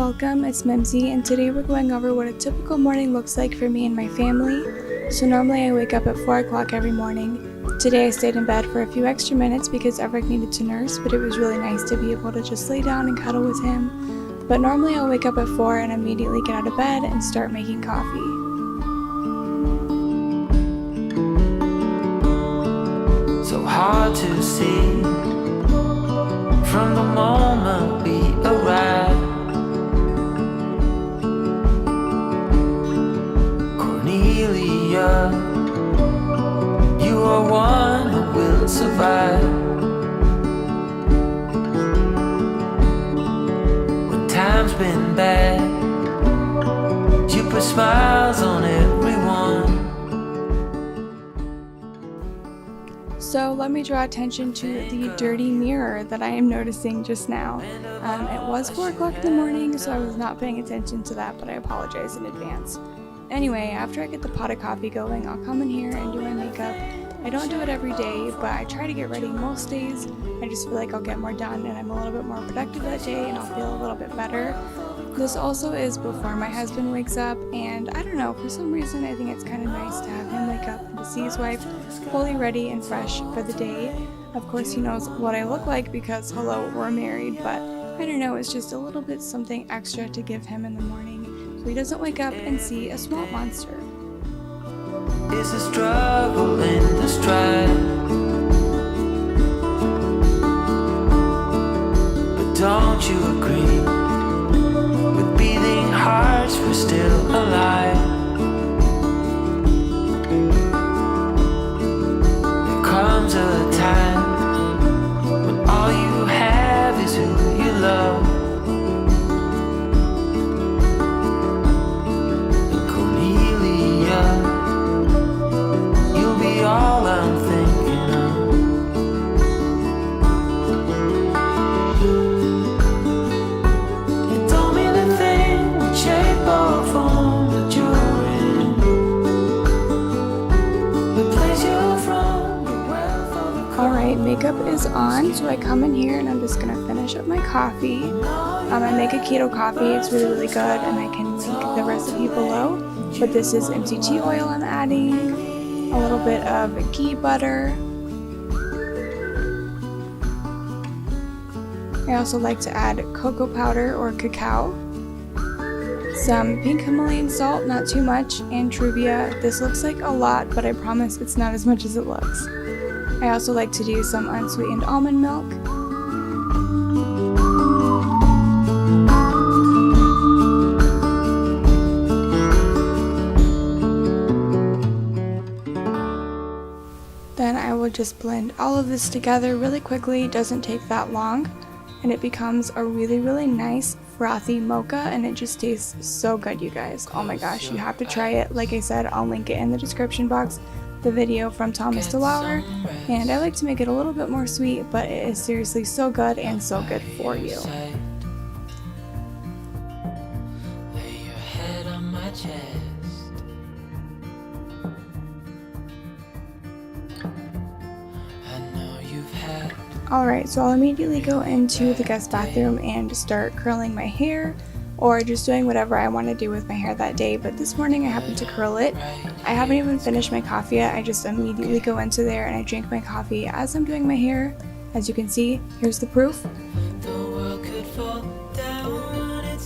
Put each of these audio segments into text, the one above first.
welcome, it's Mimzie, and today we're going over what a typical morning looks like for me and my family. So normally I wake up at 4 o'clock every morning. Today I stayed in bed for a few extra minutes because Everett needed to nurse, but it was really nice to be able to just lay down and cuddle with him. But normally I'll wake up at 4 and immediately get out of bed and start making coffee. So hard to see from the moment we arrive. Cornelia, you are one who will survive. When time's been bad, you put smiles on everyone. So let me draw attention to the dirty mirror that I am noticing just now. It was 4 o'clock in the morning, so I was not paying attention to that, but I apologize in advance. Anyway, after I get the pot of coffee going, I'll come in here and do my makeup. I don't do it every day, but I try to get ready most days. I just feel like I'll get more done and I'm a little bit more productive that day and I'll feel a little bit better. This also is before my husband wakes up, and I don't know, for some reason I think it's kind of nice to have him wake up and to see his wife fully ready and fresh for the day. Of course he knows what I look like because, hello, we're married, but I don't know, it's just a little bit something extra to give him in the morning so he doesn't wake up and see a swamp monster. It's a struggle in the stride, but don't you agree? With beating hearts we're still alive. There comes a time when all you have is who you love. And Cornelia, you'll be all I'm thinking of. You told me the thing, what shape or form that you're in, the place you're from, the wealth of the Alright, makeup is on, so I come in here and I'm just going to finish up my coffee. I make a keto coffee, it's really good, and I can link the recipe below. But this is MCT oil I'm adding, a little bit of ghee butter. I also like to add cocoa powder or cacao, some pink Himalayan salt, not too much, and Truvia. This looks like a lot, but I promise it's not as much as it looks. I also like to do some unsweetened almond milk. Then I will just blend all of this together really quickly. It doesn't take that long, and it becomes a really nice frothy mocha, and it just tastes so good, you guys. Oh my gosh, you have to try it. Like I said, I'll link it in the description box, the video from Thomas DeLauer, and I like to make it a little bit more sweet, but it is seriously so good and so good for you. Lay your head on my chest. I know you've had. Alright, so I'll immediately go into the guest bathroom and start curling my hair, or just doing whatever I want to do with my hair that day, but this morning I happened to curl it. I haven't even finished my coffee yet, I just immediately go into there and I drink my coffee as I'm doing my hair. As you can see, here's the proof.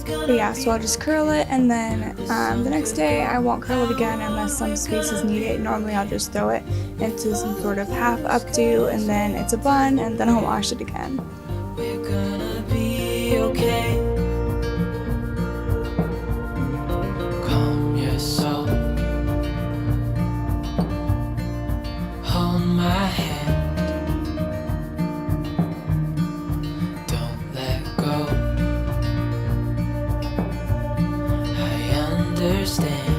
But yeah, so I'll just curl it, and then the next day I won't curl it again unless some space is needed. Normally I'll just throw it into some sort of half updo, and then it's a bun, and then I'll wash it again. We're gonna be okay. Calm your soul. Hold my hand. Don't let go. I understand.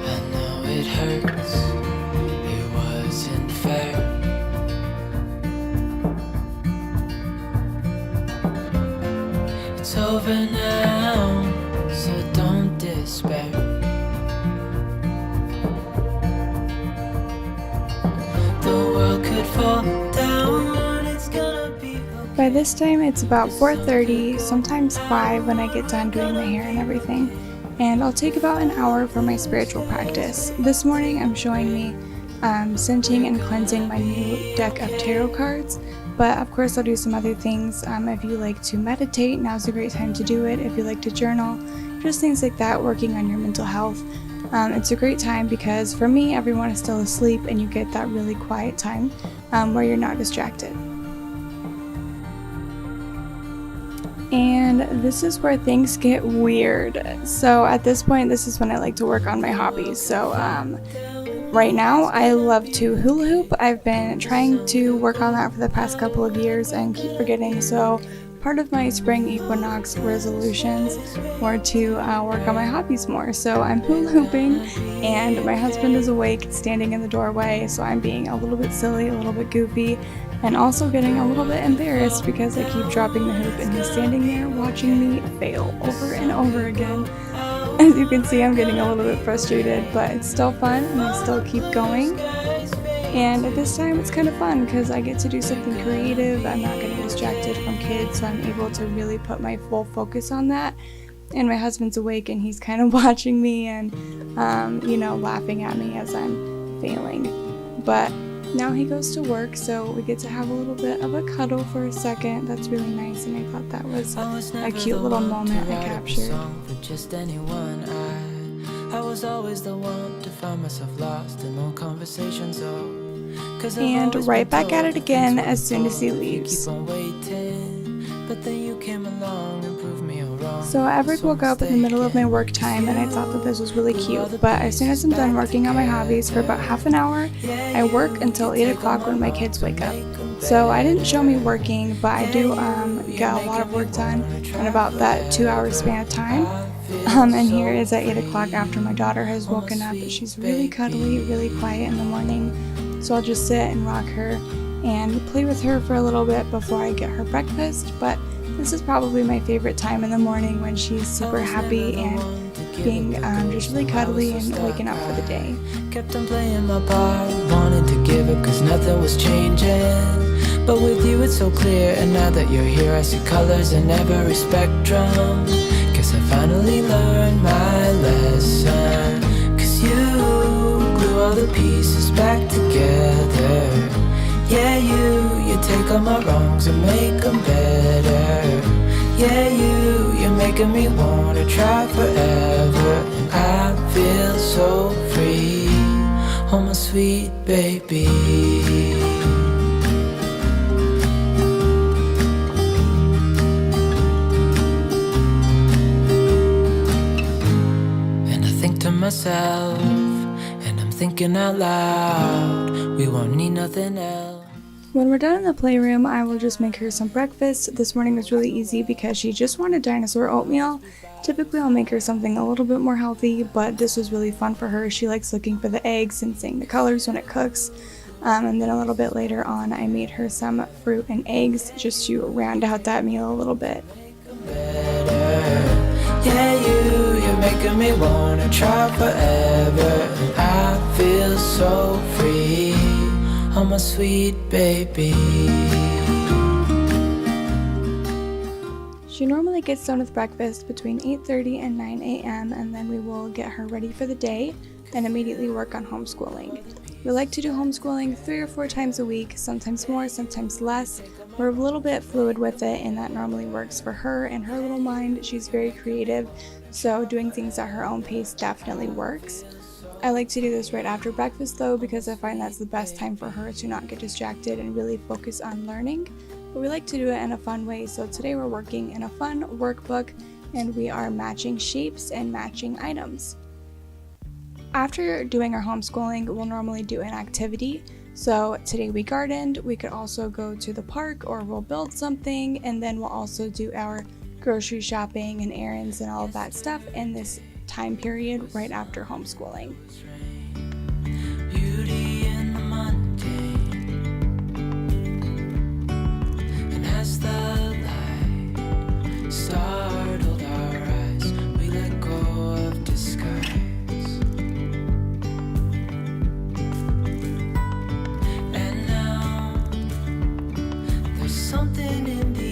I know it hurts. It wasn't fair. It's over now, so don't despair. The world could fall down, it's gonna By this time it's about 4:30, sometimes 5 when I get done doing my hair and everything. And I'll take about an hour for my spiritual practice. This morning I'm showing me scenting and cleansing my new deck of tarot cards, but of course I'll do some other things. If you like to meditate, now's a great time to do it. If you like to journal, just things like that, working on your mental health. It's a great time because for me, everyone is still asleep and you get that really quiet time where you're not distracted. And this is where things get weird. So at this point, this is when I like to work on my hobbies. So right now, I love to hula hoop. I've been trying to work on that for the past couple of years and keep forgetting. So part of my spring equinox resolutions were to work on my hobbies more. So I'm hula hooping and my husband is awake, standing in the doorway. So I'm being a little bit silly, a little bit goofy, and also getting a little bit embarrassed because I keep dropping the hoop and he's standing there watching me fail over and over again. As you can see, I'm getting a little bit frustrated, but it's still fun and I still keep going. And at this time it's kind of fun because I get to do something creative. I'm not getting distracted from kids, so I'm able to really put my full focus on that. And my husband's awake and he's kind of watching me and laughing at me as I'm failing. But now he goes to work, so we get to have a little bit of a cuddle for a second. That's really nice, and I thought that was a cute little moment I captured. I was always the one to find myself lost in all conversations. And right back at it again as soon as he leaves. But then you came along and proved me all wrong. So Everett woke up in the middle of my work time and I thought that this was really cute, but as soon as I'm done working on my hobbies for about half an hour, I work until 8 o'clock when my kids wake up. So I didn't show me working, but I do get a lot of work done in about that 2-hour span of time. And here is at 8 o'clock after my daughter has woken up. She's really cuddly, really quiet in the morning, so I'll just sit and rock her and play with her for a little bit before I get her breakfast. But this is probably my favorite time in the morning when she's super happy and being just really cuddly and waking up for the day. Kept on playing my part, wanted to give up cause nothing was changing. But with you it's so clear, and now that you're here I see colors in every spectrum. Guess I finally learned my lesson. Cause you glue all the pieces back together. Yeah, you take all my wrongs and make them better. Yeah, you're making me wanna try forever. And I feel so free, oh my sweet baby. And I think to myself, and I'm thinking out loud, we won't need nothing else. When we're done in the playroom, I will just make her some breakfast. This morning was really easy because she just wanted dinosaur oatmeal. Typically I'll make her something a little bit more healthy, but this was really fun for her. She likes looking for the eggs and seeing the colors when it cooks. And then a little bit later on, I made her some fruit and eggs just to round out that meal a little bit. Yeah, you're making me wanna try forever. And I feel so free, oh my sweet baby. She normally gets done with breakfast between 8:30 and 9 a.m. and then we will get her ready for the day and immediately work on homeschooling. We like to do homeschooling 3 or 4 times a week, sometimes more, sometimes less. We're a little bit fluid with it, and that normally works for her and her little mind. She's very creative, so doing things at her own pace definitely works. I like to do this right after breakfast though, because I find that's the best time for her to not get distracted and really focus on learning. But we like to do it in a fun way, so today we're working in a fun workbook and we are matching shapes and matching items. After doing our homeschooling, we'll normally do an activity. So today we gardened, we could also go to the park or we'll build something, and then we'll also do our grocery shopping and errands and all of that stuff in this time period right after homeschooling. Beauty in the mundane. And as the light startled our eyes, we let go of disguise. And now there's something in the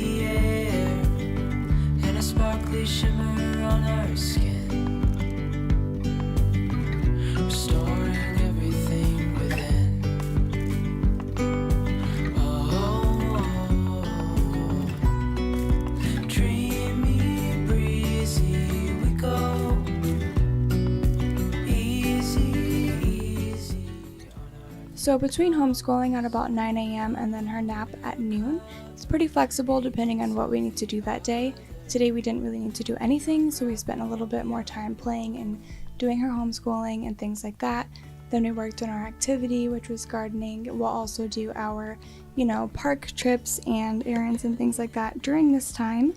So between homeschooling at about 9 a.m. and then her nap at noon, it's pretty flexible depending on what we need to do that day. Today we didn't really need to do anything, so we spent a little bit more time playing and doing her homeschooling and things like that. Then we worked on our activity, which was gardening. We'll also do our, park trips and errands and things like that during this time.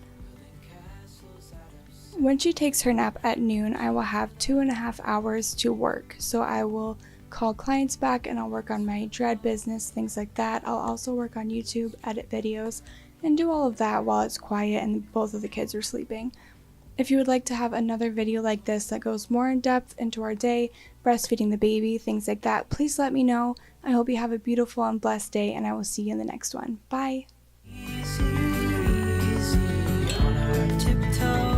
When she takes her nap at noon, I will have 2.5 hours to work. So I will call clients back and I'll work on my dread business, things like that. I'll also work on YouTube, edit videos, and do all of that while it's quiet and both of the kids are sleeping. If you would like to have another video like this that goes more in depth into our day, breastfeeding the baby, things like that, please let me know. I hope you have a beautiful and blessed day, and I will see you in the next one. Bye! Easy, easy on our tiptoes.